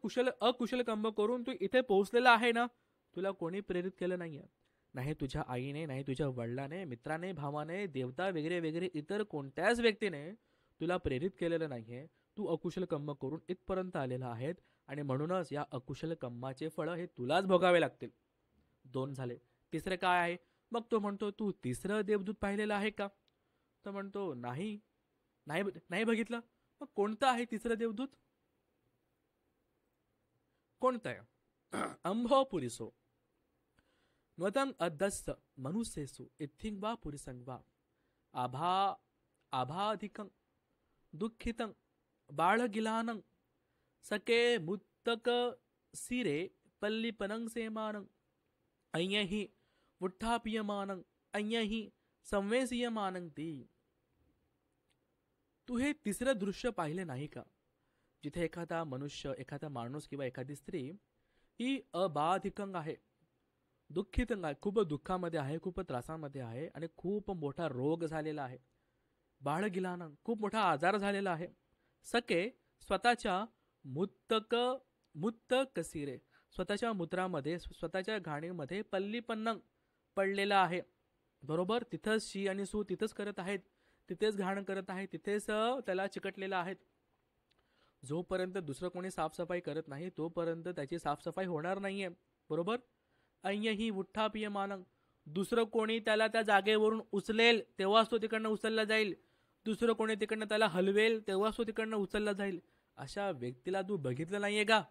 अकुशल कर्म करून तू इथे पोहोचलेला आहे ना, तुला कोणी प्रेरित केलं नाहीये. नाही तुझ्या आईने, नाही तुझ्या वडिलाने, मित्राने, भावाने, देवता वगैरे वगैरे इतर कोणत्याच व्यक्तीने तुला प्रेरित केलेलं नाहीये. तू अकुशल कर्म करून इथपर्यंत आलेला आहेत आणि म्हणूनच या अकुशल कर्माचे फळ हे तुलाच भोगावे लागतील. 2 झाले. तिसरे काय आहे. मग तो म्हणतो तू तिसरं देवदूत पाहिलेलं आहे का. तो म्हणतो नाही, नाही नाही बघितलं. मग कोणतं आहे तिसरं देवदूत, कोणतं आहे. अंभोपुरीसो नवतं अदस्त मनुष्येसु इत्थिं वा पुरुषं वा आभाधिकं दुःखितं बाळगिलानं सके मुत्तक सिरे पल्लीपनं सेमानं अय्यहि उत्थाप्यमानं अय्यहि संवेसीयमानं ती. तू हे तिसरं दृश्य पाहिले नाही का, जिथे एखादा मनुष्य, एखादा माणूस किंवा एखादी स्त्री ही अबाधिकंग आहे, दुःखितंग आहे, खूप दुःखामध्ये आहे, खूप त्रासामध्ये आहे आणि खूप मोठा रोग झालेला आहे. बाळगिलानं खूप मोठा आजार झालेला आहे. सके स्वतःच्या मुत्तक मुत्तकसिरे स्वतःच्या मूत्रामध्ये, स्वतःच्या घाणीमध्ये पल्लीपन्नंग पडलेला आहे. बरोबर, तिथंच शी आणि सू तिथंच करत आहेत, तिथेच घाण करत आहे, तिथेच त्याला चिकटलेला आहेत. जोपर्यंत दुसरं कोणी साफसफाई करत नाही तोपर्यंत त्याची साफसफाई होणार नाहीये. बरोबर. अय्यही उत्थाप्यमानं दुसरं कोणी त्याला त्या जागेवरून उचलेल तेव्हाच तो तिकडनं उचलला जाईल. दुसरं कोणी तिकडनं त्याला हलवेल तेव्हाच तो तिकडनं उचलला जाईल. अशा व्यक्तीला तू बघितलं नाहीये का?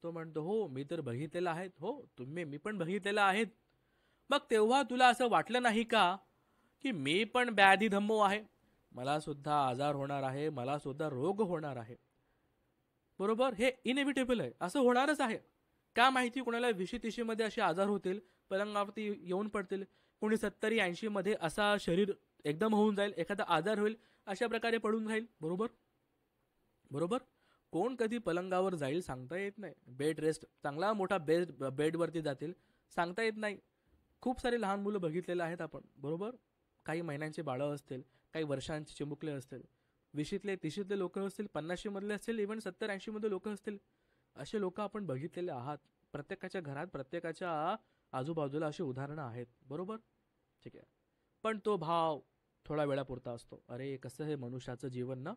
तो म्हणतो हो मी तर बघितलेलं आहे. हो मी पण बघितलेलं आहे. मग तेव्हा तुला असं वाटलं नाही का की मी पण व्याधी धम्मो आहे, मला सुद्धा आजार होणार आहे, मला सुद्धा रोग होणार आहे. बरोबर, हे इनएव्हिटेबल आहे, असं होणारच आहे. का माहिती, कोणाला 20-30 मध्ये असे आजार होतील, पलंगावरती येऊन पडतील. कोणी 70-80 मध्ये असा शरीर एकदम होऊन जाईल, एखादा आजार होईल, अशा प्रकारे पडून राहील. बरोबर बरोबर. कोण कधी पलंगावर जाईल सांगता येत नाही. बेड रेस्ट, चांगला मोठा बेडवरती जातील सांगता येत नाही. खूप सारे लहान मुलं बघितलेले आहेत आपण. बरोबर, काही महिन्यांचे बाळं असतील, काही वर्षांचे चिमुकले असतील, 20तले 30तले लोक असतील, 50 मधले असतील, इव्हन 70-80 मध्ये लोक असतील. असे लोक आपण बघितलेले आहात. प्रत्येकाच्या घरात, प्रत्येकाच्या आजूबाजूला अशी उदाहरणं आहेत. बरोबर, ठीक आहे. पण तो भाव थोडा वेळापुरता असतो. अरे कसं हे मनुष्याचं जीवन ना,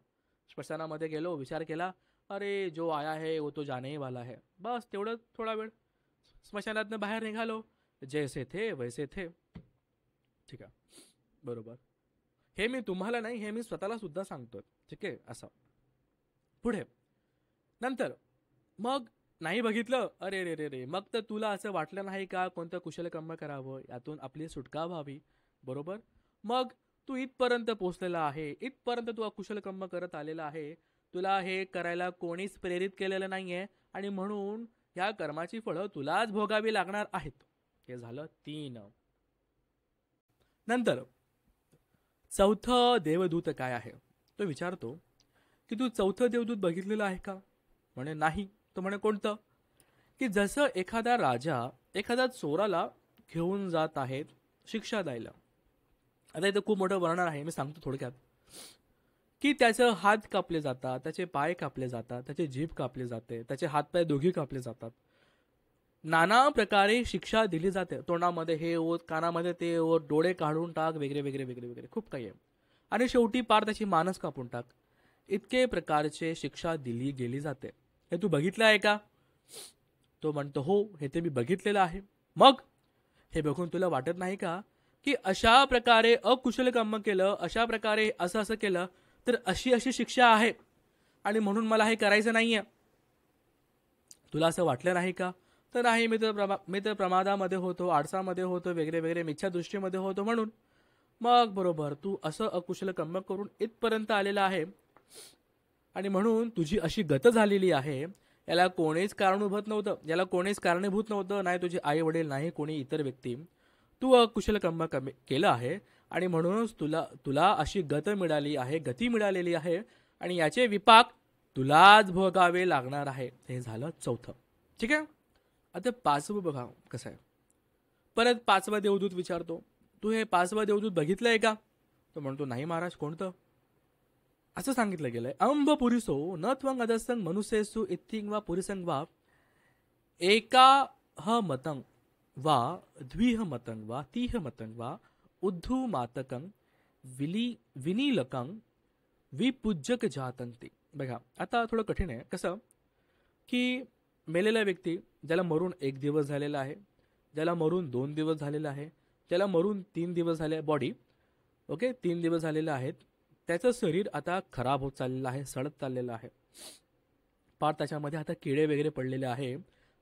श्मशानामध्ये गेलो, विचार केला, अरे जो आया है वो तो जाने ही वाला है, बस तेवढं थोडा वेळ. स्मशानातनं बाहेर निघालो, जैसे थे वैसे थे. ठीक आहे. बरोबर, हे मी तुम्हाला नाही, हे मी स्वतःला सुद्धा सांगतोय. ठीक आहे. असं पुढे नंतर मग नाही बघितलं, अरे रे रे रे, मग तर तुला असं वाटलं नाही का कोणतं कुशलकर्म करावं, यातून आपली सुटका व्हावी. बरोबर, मग तू इथपर्यंत पोहोचलेला आहे, इथपर्यंत तू कुशलकर्म करत आलेला आहे. तुला हे करायला कोणीच प्रेरित केलेलं नाहीये आणि म्हणून ह्या कर्माची फळं तुलाच भोगावी लागणार आहेत. हे झालं 3. नंतर चौथं देवदूत काय आहे, तो विचारतो की तू चौथं देवदूत बघितलेलं आहे का? म्हणे नाही. तो म्हणे कोणतं? की जसं एखादा राजा एखाद्या चोराला घेऊन जात आहेत शिक्षा द्यायला. आता इथं खूप मोठं वर्णन आहे, मी सांगतो थोडक्यात. की त्याचं हात कापले जातात, त्याचे पाय कापले जातात, त्याचे जीभ कापले जाते, त्याचे हातपाय दोघी कापले जातात, नाना प्रकारे शिक्षा दिली जाते. तोंडामध्ये हे ओत, कानामध्ये ते ओत, डोळे काढून टाक, वगैरे वगैरे वगैरे वगैरे खूप काही आहे. आणि शेवटी पार त्याची मानच कापून टाक. इतके प्रकारचे शिक्षा दिली गेली जाते. हे तू बघितलं आहे का? तो म्हणतो हो, हे ते मी बघितलेलं आहे. मग हे बघून तुला वाटत नाही का की अशा प्रकारे अकुशल कर्म केलं, अशा प्रकारे असं असं केलं तर अशी अशी शिक्षा आहे आणि म्हणून मला हे करायचं नाहीये? तुला असं वाटलं नाही का? तर नाही, मी तर प्रमादामध्ये होतो, आडसामध्ये होतो, वगैरे वगैरे, मिथ्या दृष्टीमध्ये होतो म्हणून. मग बरोबर, तू असं अकुशल कर्म करून इथपर्यंत आलेला आहे आणि म्हणून तुझी अशी गत झालेली आहे. याला कोणीच कारणीभूत नव्हतं, याला कोणीच कारणीभूत नव्हतं, नाही तुझे आई वडील, नाही कोणी इतर व्यक्ती. तू अकुशल कर्म केलं आहे आणि म्हणूनच तुला अशी गती मिळालेली आहे आणि याचे विपाक तुलाच भोगावे लागणार आहे. हे झालं चौथं. ठीक आहे. आता 5वं बघा कसं आहे. परत 5वा देवदूत विचारतो, तू हे 5वा देवदूत बघितलंय का? तो म्हणतो नाही महाराज. कोणतं? असं सांगितलं गेलंय, अंब पुरिसो न त्वंग अदसंग मनुसेसु इत्थिंग वा पुरिसंग वा एका ह मतंग वा द्विह मतंग वा तीह मतंग वा उद्धू मातकंग विनीलकंग विपूज्यक जातंग. बघा आता थोडं कठीण आहे. कसं की मेलेला व्यक्ती, ज्याला मरून 1 दिवस झालेला आहे, ज्याला मरून 2 दिवस झालेला आहे, ज्याला मरून 3 दिवस झाले, बॉडी ओके 3 दिवस झालेले आहेत, त्याचं शरीर आता खराब होत चाललेलं आहे, सडत चाललेलं आहे. पार त्याच्यामध्ये आता किडे वगैरे पडलेले आहे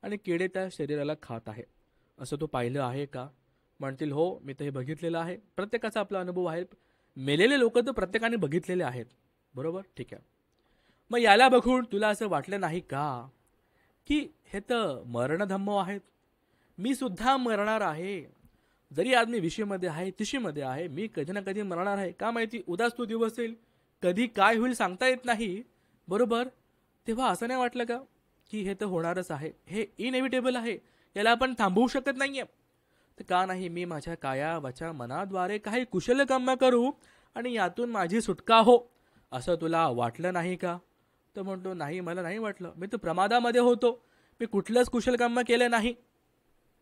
आणि किडे त्या शरीराला खात आहे. असं तो पाहिलं आहे का? म्हणतील हो, मी तर हे बघितलेलं आहे. प्रत्येकाचा आपला अनुभव आहे. मेलेले लोक तर प्रत्येकाने बघितलेले आहेत. बरोबर, ठीक आहे. मग याला बघून तुला असं वाटलं नाही का की हे तर मरणधम्म आहेत, मी सुद्धा मरणार आहे. जरी आज मी विशीमध्ये आहे, तिशीमध्ये आहे, मी कधी ना कधी मरणार आहे. का माहिती, उद्याच तो दिवस येईल, कधी काय होईल सांगता येत नाही. बरोबर. तेव्हा असं नाही वाटलं का की हे तर होणारच आहे, हे इनएव्हिटेबल आहे, याला आपण थांबवू शकत नाहीये. तर का नाही मी माझ्या काया वाचा मनाद्वारे काही कुशल कर्म करू आणि यातून माझी सुटका हो, असं तुला वाटलं नाही का? तर म्हणतो नाही, मला नाही वाटलं, मी तर प्रमादामध्ये होतो, मी कुठलंच कुशल कर्म केलं नाही.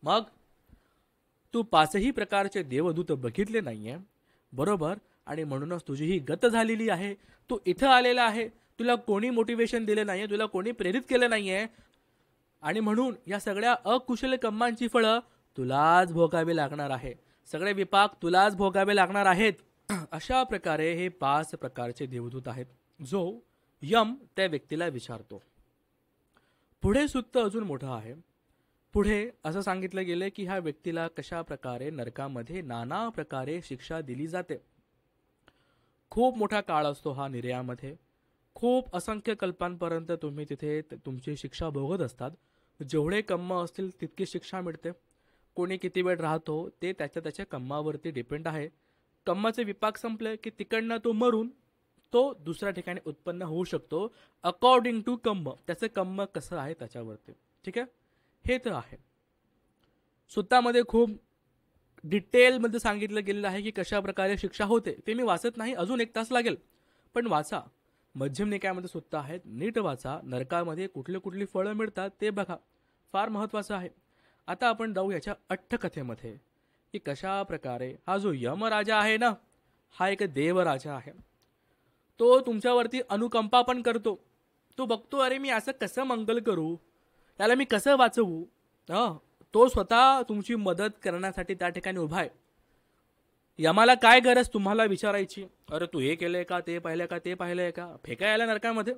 मग तू पाचही प्रकारचे देवदूत बघितले नाहीये, बरोबर, आणि म्हणूनच तुझी ही गत झालेली आहे. तू इथं आलेला आहे, तुला कोणी मोटिवेशन दिले नाहीये, तुला कोणी प्रेरित केलं नाहीये, आणि म्हणून या सगळ्या अकुशल कर्मांची फळं तुलाच भोगावी लागणार आहे, सगळे विपाक तुलाच भोगावे लागणार आहेत. अशा प्रकारे हे 5 प्रकारचे देवदूत आहेत, जो यम त्या व्यक्तीला विचारतो. पुढे सुत्त अजून मोठं आहे. पुढे असं सांगितलं गेलं की ह्या व्यक्तीला कशा प्रकारे नरकामध्ये नाना प्रकारे शिक्षा दिली जाते. खूप मोठा काळ असतो हा निर्यामध्ये, खूप असंख्य कल्पांपर्यंत तुम्ही तिथे तुमची शिक्षा भोगत असतात. जेवढे कर्म असतील तितकी शिक्षा मिळते. कोणी किती वेळ राहतो ते त्याच्या त्याच्या कर्मावरती डिपेंड आहे. कर्माचे विपाक संपले की तिकडनं तो मरून तो दुसऱ्या ठिकाणी उत्पन्न होऊ शकतो, अकॉर्डिंग टू कर्म, त्याचं कर्म कसं आहे त्याच्यावरती. ठीक आहे, हे तर आहे. सुत्तामध्ये खूप डिटेलमध्ये सांगितलं गेलेलं आहे की कशा प्रकारे शिक्षा होते. ते मी वाचत नाही, अजून 1 तास लागेल, पण वाचा. मध्यम निकायामध्ये सुत्ता आहेत, नीट वाचा. नरकामध्ये कुठली कुठली फळं मिळतात ते बघा, फार महत्त्वाचं आहे. आता आपण जाऊ याच्या अट्टकथेमध्ये की कशा प्रकारे हा जो यमराजा आहे ना, हा एक देवराजा आहे. तो तुमच्यावरती अनुकंपा पण करतो. तो बघतो, अरे मी असं कसं मंगल करू, त्याला मी कसं वाचवू. तो स्वतः तुमची मदत करण्यासाठी त्या ठिकाणी उभा आहे. यमाला काय गरज तुम्हाला विचारायची, अरे तू हे केलंय का, ते पाहिलंय का, ते पाहिलंय का, फेकायला नरकामध्ये,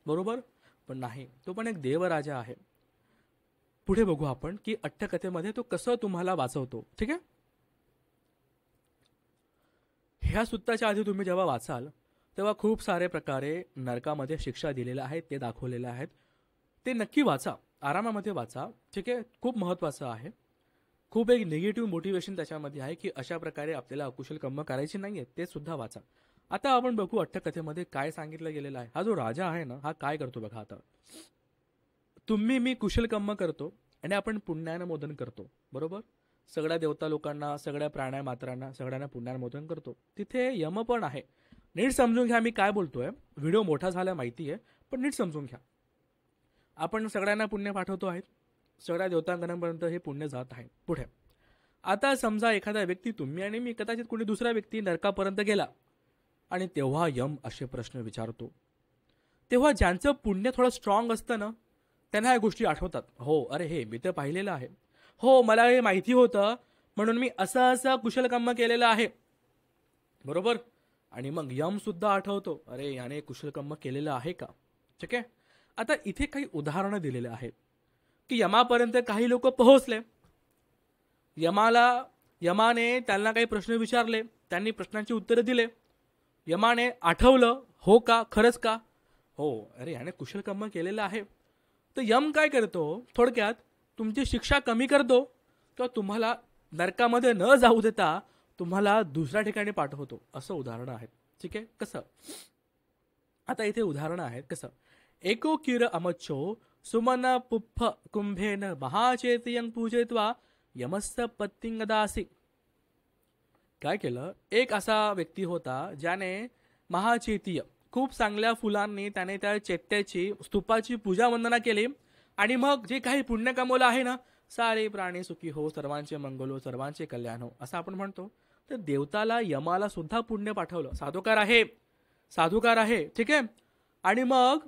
बरोबर. पण नाही, तो पण एक देवराजा आहे. पुढे बघू आपण की अट्टकथेमध्ये तो कसं तुम्हाला वाचवतो. ठीक आहे, ह्या सुत्ताच्या आधी तुम्ही जेव्हा वाचाल तेव्हा खूप सारे प्रकारे नरकामध्ये शिक्षा दिलेल्या आहेत, ते दाखवलेले आहेत. ते नक्की वाचा, आरामामध्ये वाचा. ठीक आहे, खूप महत्त्वाचं आहे. खूप एक निगेटिव्ह मोटिवेशन त्याच्यामध्ये आहे की अशा प्रकारे आपल्याला अकुशल कर्म करायची नाही आहेत, ते सुद्धा वाचा. आता आपण बघू अट्टकथेमध्ये काय सांगितलं गेलेलं आहे. हा जो राजा आहे ना, हा काय करतो बघा. आता तुम्ही मी कुशल कर्म करतो आणि आपण पुण्यानं मोदन करतो, बरोबर. सगळ्या देवता लोकांना, सगळ्या प्राण्या मात्रांना, सगळ्यांना पुण्यानं मोदन करतो. तिथे यम पण आहे. नीट समजून घ्या मी काय बोलतोय. व्हिडिओ मोठा झाला माहिती आहे, पण नीट समजून घ्या. आपण सगळ्यांना पुण्य पाठवतो आहेत, सगळ्या देवतांगणांपर्यंत हे पुण्य जात आहे. पुढे आता समजा एखादा व्यक्ती, तुम्ही आणि मी, कदाचित कोणी दुसरा व्यक्ती नरकापर्यंत गेला आणि तेव्हा यम असे प्रश्न विचारतो. तेव्हा ज्यांचं पुण्य थोडं स्ट्रॉंग असतं ना, त्यांना ह्या गोष्टी आठवतात. हो, अरे हे मी तर पाहिलेलं आहे, हो मला हे माहिती होतं, म्हणून मी असं असं कुशल कर्म केलेलं आहे, बरोबर. आणि मग यम सुद्धा आठवतो, अरे याने कुशल कर्म केलेलं आहे का. ठीक आहे, आता इथे काही उदाहरणं दिलेले आहेत की यमापर्यंत काही लोक पोहोचले. यमाने त्यांना काही प्रश्न विचारले, त्यांनी प्रश्नांची उत्तरं दिले. यमाने आठवलं, हो का, खरंच का, हो, अरे याने कुशल कर्म केलेलं आहे. तर यम काय करतो, थोडक्यात तुमची शिक्षा कमी करतो किंवा तुम्हाला नरकामध्ये न जाऊ देता तुम्हाला दुसऱ्या ठिकाणी पाठवतो. असं उदाहरणं आहेत. ठीक आहे, कसं. आता इथे उदाहरणं आहेत कसं. एको किर अमच्छो सुमन पुप्फ कुंभेन महाचेतियं पूजयित्वा यमस्य पत्तिंगदासी. काय केलं, एक असा व्यक्ती होता ज्याने महाचेतीय, खूप चांगल्या फुलांनी त्याने त्या चैत्याची, स्तूपाची पूजा वंदना केली आणि मग जे काही पुण्य कमवलं आहे ना, सारे प्राणी सुखी हो, सर्वांचे मंगल हो, सर्वांचे कल्याण हो, असं आपण म्हणतो. तर देवताला, यमाला सुद्धा पुण्य पाठवलं. साधुकार आहे. ठीक आहे, आणि मग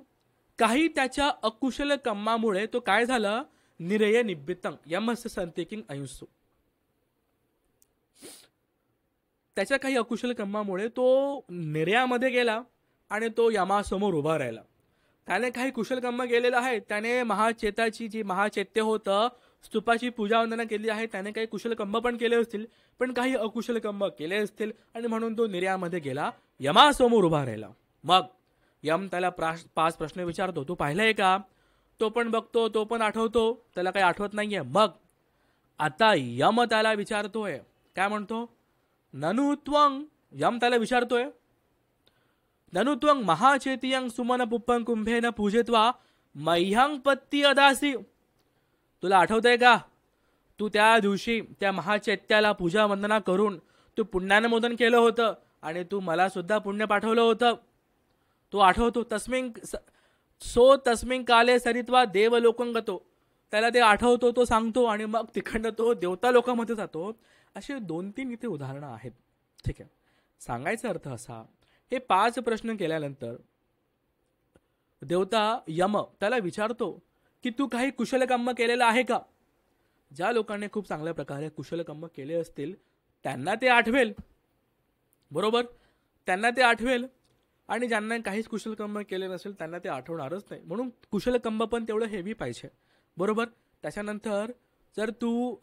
काही त्याच्या अकुशल कर्मामुळे तो काय झालं, निरय निब्बितं यमस्य संतेकिंग अयुस्सु. त्याच्या काही अकुशल कर्मामुळे तो निर्यामध्ये गेला आणि तो यमासमोर उभा राहिला. त्याने काही कुशल कर्म केलेलं आहे, त्याने महाचेताची, जी महाचैत्य होतं, स्तूपाची पूजा वंदना केली आहे, त्याने काही कुशल कर्म पण केले असतील, पण काही अकुशल कर्म केले असतील, आणि म्हणून तो निर्यामध्ये गेला, यमासमोर उभा राहिला. मग यम त्याला 5 प्रश्न विचारतो. तू पाहिलंय का, तो पण बघतो, तो पण आठवतो, त्याला काही आठवत नाहीये. मग आता यम त्याला विचारतोय, काय म्हणतो, ननु त्वं, यम त्याला विचारतोय, ननु त्वं महाचेतियं सुमन पुप्पं कुंभेन पूजित्वा मह्यं पत्ती अदासी. तुला आठवतंय का, तू त्या दिवशी त्या महाचैत्याला पूजा वंदना करून तू पुण्यानुमोदन केलं होतं आणि तू मला सुद्धा पुण्य पाठवलं होतं. तो आठवतो. तस्मिन काले सरित्वा देवलोकंगतो. त्याला ते आठवतो, तो सांगतो आणि मग तिकडनं तो देवता लोकांमध्ये जातो. असे 2-3 इथे उदाहरणं आहेत. ठीक आहे. सांगायचा अर्थ असा, हे 5 प्रश्न केल्यानंतर देवता यम त्याला विचारतो की तू काही कुशलकर्म केलेलं आहे का. ज्या लोकांनी खूप चांगल्या प्रकारे कुशलकर्म केले असतील त्यांना ते आठवेल, बरोबर, त्यांना ते आठवेल. आणि ज्यांना काहीच कुशलकर्म केले नसेल त्यांना ते आठवणारच नाही. म्हणून कुशलकर्म पण तेवढं हेवी पाहिजे, बरोबर. त्याच्यानंतर जर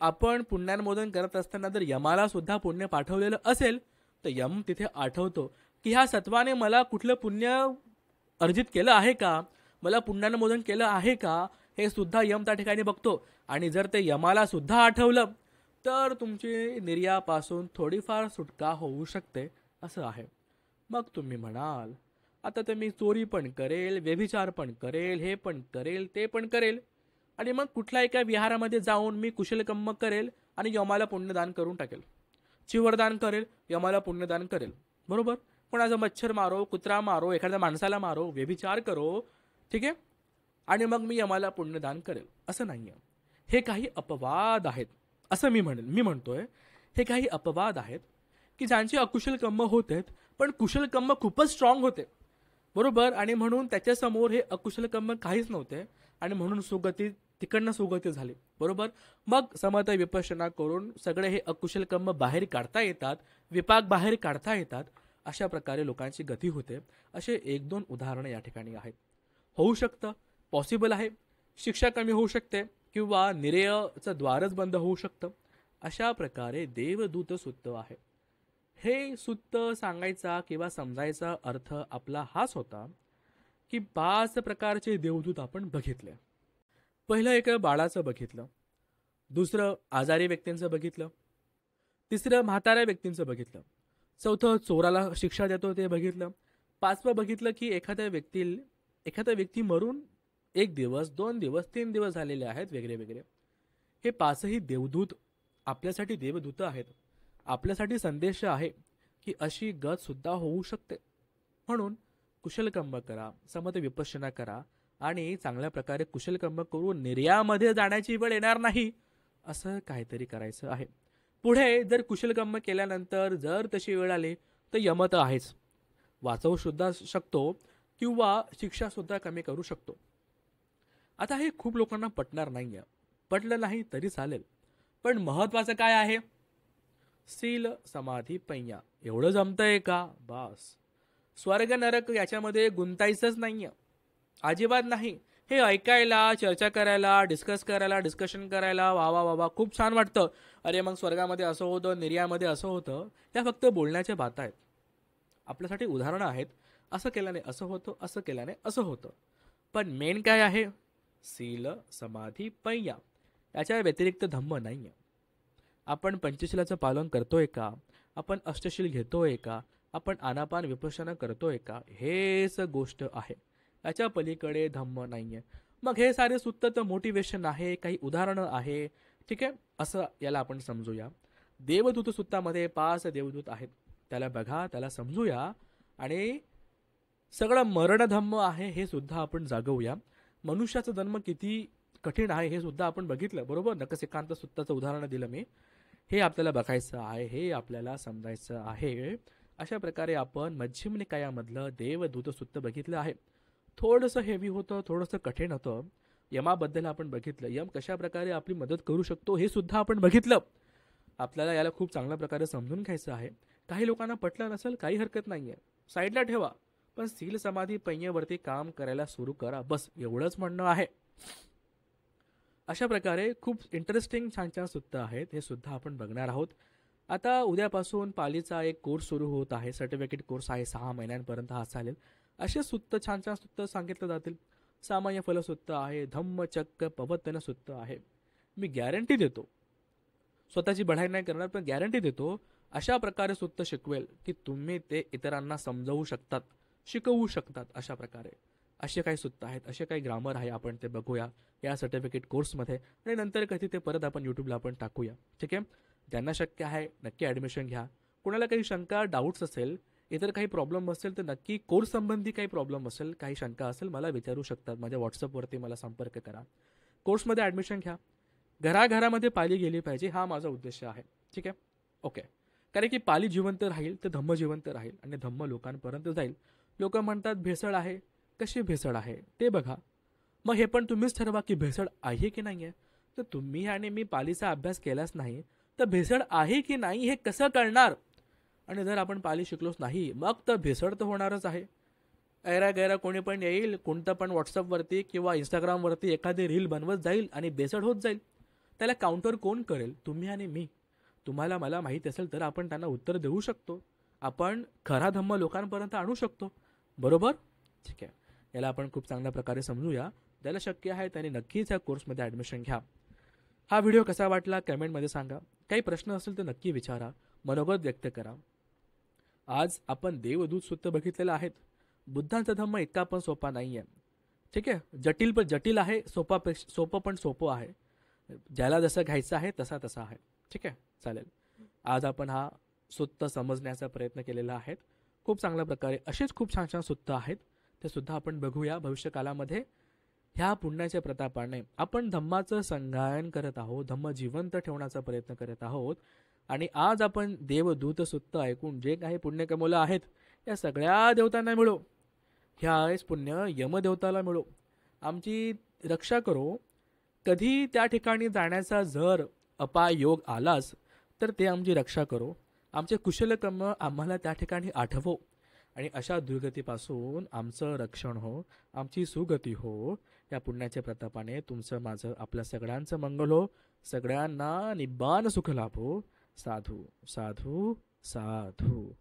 आपण पुण्यानुमोदन करत असताना जर यमाला सुद्धा पुण्य पाठवलेलं असेल तर यम तिथे आठवतो की ह्या सत्वाने मला कुठलं पुण्य अर्जित केलं आहे का, मला पुण्यानुमोदन केलं आहे का, हे सुद्धा यम त्या ठिकाणी बघतो. आणि जर ते यमाला सुद्धा आठवलं तर तुमची निर्यापासून थोडीफार सुटका होऊ शकते, असं आहे. मग तुम्ही म्हणाल, आता तर मी चोरी पण करेल, व्यभिचार पण करेल, हे पण करेल, ते पण करेल, आणि मग कुठल्या एका विहारामध्ये जाऊन मी कुशलकर्म करेल आणि यमाला पुण्यदान करून टाकेल, चिवरदान करेल, यमाला पुण्यदान करेल, बरोबर. कोणाचा मच्छर मारो, कुत्रा मारो, एखाद्या माणसाला मारो, व्यभिचार करो, ठीक आहे, आणि मग मी यमाला पुण्यदान करेल, असं नाही आहे. हे काही अपवाद आहेत, असं मी म्हणतोय. हे काही अपवाद आहेत की ज्यांची अकुशल कर्म होते पण कुशल कर्म खूपच स्ट्रॉंग होते, बरोबर. आणि म्हणून त्याच्यासमोर हे अकुशल कर्म काहीच नव्हते आणि म्हणून तिकडनं सुगती झाली, बरोबर. मग समता विपश्यना करून सगळे हे अकुशल कर्म बाहेर काढता येतात, विपाक बाहेर काढता येतात. अशा प्रकारे लोकांची गती होते. असे 1-2 उदाहरणं या ठिकाणी आहेत. होऊ शकतं, पॉसिबल आहे. शिक्षा कमी होऊ शकते किंवा निर्यचं द्वारच बंद होऊ शकतं. अशा प्रकारे देवदूत सुत्त आहे. हे सुत्त सांगायचा किंवा समजायचा अर्थ आपला हाच होता की 5 प्रकारचे देवदूत आपण बघितले. पहिलं एक बाळाचं बघितलं, दुसरं आजारी व्यक्तींचं बघितलं, तिसरं म्हाताऱ्या व्यक्तींचं बघितलं, चौथं चोराला शिक्षा देतो ते बघितलं, 5वं बघितलं की एखादा व्यक्ती मरून 1 दिवस, 2 दिवस, 3 दिवस झालेले आहेत, वेगळे वेगळे. हे 5ही देवदूत आपल्यासाठी देवदूत आहेत. आपल्यासाठी संदेश आहे की अशी गत सुद्धा होऊ शकते. म्हणून कुशलकर्म करा, समता विपश्यना करा आणि चांगल्या प्रकारे कुशलकर्म करून निर्यामध्ये जाण्याची वेळ येणार नाही, असं काहीतरी करायचं आहे. पुढे जर कुशलकर्म केल्यानंतर जर तशी वेळ आली तर यम तर आहेच, वाचवू सुद्धा शकतो किंवा शिक्षा सुद्धा कमी करू शकतो. आता हे खूप लोकांना पटणार नाहीये, पटलं नाही तरी चालेल, पण महत्वाचं काय आहे, सील समाधी पैया, एवढं जमतंय का, बस. स्वर्ग नरक याच्यामध्ये गुंतायचंच नाहीये, अजिबात नाही. हे ऐकायला, चर्चा करायला, डिस्कशन करायला वा वा वा वा खूप छान वाटतं. अरे मग स्वर्गामध्ये असं होतं, निर्यामध्ये असं होतं, त्या फक्त बोलण्याच्या बाता आहेत. आपल्यासाठी उदाहरणं आहेत, असं केल्याने असं होतं, असं केल्याने असं होतं. पण मेन काय आहे, सील समाधी पैया, याच्या व्यतिरिक्त धम्म नाही आहे. आपण पंचशीलाचं पालन करतोय का, आपण अष्टशील घेतोय का, आपण आनापान विपश्यना करतोय का, हेच गोष्ट आहे. याच्या पलीकडे धम्म नाही आहे. मग हे सारे सुत्त तर मोटिवेशन आहे, काही उदाहरणं आहे, ठीक आहे, असं याला आपण समजूया. देवदूत सुत्तामध्ये 5 देवदूत आहेत, त्याला बघा, त्याला समजूया आणि सगळं मरणधम्म आहे हे सुद्धा आपण जागवूया. मनुष्याचा जन्म किती कठीण आहे हे सुद्धा आपण बघितलं, बरोबर. नखशिखांत सुत्ताचं उदाहरण दिलं मी. हे आपल्याला बघायचं आहे, हे आपल्याला समजायचं आहे. अशा प्रकारे आपण मध्यम निकायामधलं देवदूत सुत्त बघितलं आहे. थोडंसं हेवी होतं, थोडंसं कठीण होतं. यमाबद्दल आपण बघितलं, यम कशा प्रकारे आपली मदत करू शकतो हे सुद्धा आपण बघितलं. आपल्याला याला खूप चांगल्या प्रकारे समजून घ्यायचं आहे. काही लोकांना पटलं नसेल, काही हरकत नाही आहे, साईडला ठेवा, पण सील समाधी पैयेवरती काम करायला सुरू करा, बस एवढंच म्हणणं आहे. अशा प्रकारे खूप इंटरेस्टिंग छान छान सुत्त आहेत, हे सुद्धा आपण बघणार आहोत. आता उद्यापासून पालीचा एक कोर्स सुरू होत आहे, सर्टिफिकेट कोर्स आहे, 6 महिन्यांपर्यंत हा चालेल. असे सुत्त छान छान सुत्त सांगितलं जातील. सामान्य फलसुत्त आहे, धम्मचक्र पवतन सुत्त आहे. मी गॅरंटी देतो, स्वतःची बढाई नाही करणार पण गॅरंटी देतो, अशा प्रकारे सुत्त शिकवेल की तुम्ही ते इतरांना समजावू शकतात, शिकवू शकतात. अशा प्रकारे असे काही सुत्त आहेत, असे काही ग्रामर आहे, आपण ते बघूया या सर्टिफिकेट कोर्समध्ये. आणि नंतर कधी ते परत आपण यूट्यूबला आपण टाकूया. ठीक आहे, ज्यांना शक्य आहे नक्की ॲडमिशन घ्या. कोणाला काही शंका डाऊट्स असेल, इतर काही प्रॉब्लेम असेल तर नक्की कोर्स संबंधी काही प्रॉब्लेम असेल, काही शंका असेल, मला विचारू शकतात. माझ्या व्हॉट्सअपवरती मला संपर्क करा. कोर्समध्ये ॲडमिशन घ्या. घराघरामध्ये पाली गेली पाहिजे, हा माझा उद्देश आहे. ठीक आहे, ओके. कारण की पाली जिवंत राहील तर धम्म जिवंत राहील आणि धम्म लोकांपर्यंत जाईल. लोक म्हणतात भेसळ आहे. कशी भेसळ आहे ते बघा. मग हे पण तुम्हीच ठरवा की भेसळ आहे की नाही आहे. तर तुम्ही आणि मी पालीचा अभ्यास केलाच नाही तर भेसळ आहे की नाही हे कसं कळणार. आणि जर आपण पाली शिकलोच नाही मग तर भेसळ तर होणारच आहे. ऐरा गैरा कोणी पण येईल, कोणतं पण व्हॉट्सअपवरती किंवा इंस्टाग्रामवरती एखादी रील बनवत जाईल आणि बेसड होत जाईल. त्याला काउंटर कोण करेल? तुम्ही आणि मी. तुम्हाला मला माहीत असेल तर आपण त्यांना उत्तर देऊ शकतो. आपण खरा धम्म लोकांपर्यंत आणू शकतो. बरोबर? ठीक आहे, याला आपण खूप चांगल्या प्रकारे समजूया. ज्याला शक्य आहे त्याने नक्कीच या कोर्समध्ये ॲडमिशन घ्या. हा व्हिडिओ कसा वाटला कमेंटमध्ये सांगा. काही प्रश्न असेल तर नक्की विचारा, मनोगत व्यक्त करा. आज आपण देवदूत सुत्त बघितलेलं आहेत. बुद्धांचा धम्म इतका पण सोपा नाही आहे. ठीक आहे, जटिल पण जटिल आहे, सोपं पण सोपं आहे. ज्याला जसं घ्यायचं आहे तसा तसा आहे. ठीक आहे, चालेल. आज आपण हा सुत्त समजण्याचा प्रयत्न केलेला आहे. खूप चांगल्या प्रकारे असेच खूप छान छान सुत्त आहेत, ते सुद्धा आपण बघूया भविष्यकालामध्ये. ह्या पुण्याच्या प्रतापाने आपण धम्माचं संगायन करत आहोत, धम्म जिवंत ठेवण्याचा प्रयत्न करत आहोत. आणि आज आपण देवदूत सुत्त ऐकून जे काही पुण्य कमवलं आहेत या सगळ्या देवतांना मिळो. ह्याच पुण्य यमदेवताला मिळो. आमची रक्षा करो. कधी त्या ठिकाणी जाण्याचा जर अपाय योग आलाच तर ते आमची रक्षा करो. आमचे कुशलकर्म आम्हाला त्या ठिकाणी आठवो आणि अशा दुर्गतीपासून आमचं रक्षण हो, आमची सुगती हो. या पुण्याच्या प्रतापाने तुमचं माझं आपल्या सगळ्यांचं मंगल हो. सगळ्यांना निब्बान सुख लाभो. साधू साधू साधू.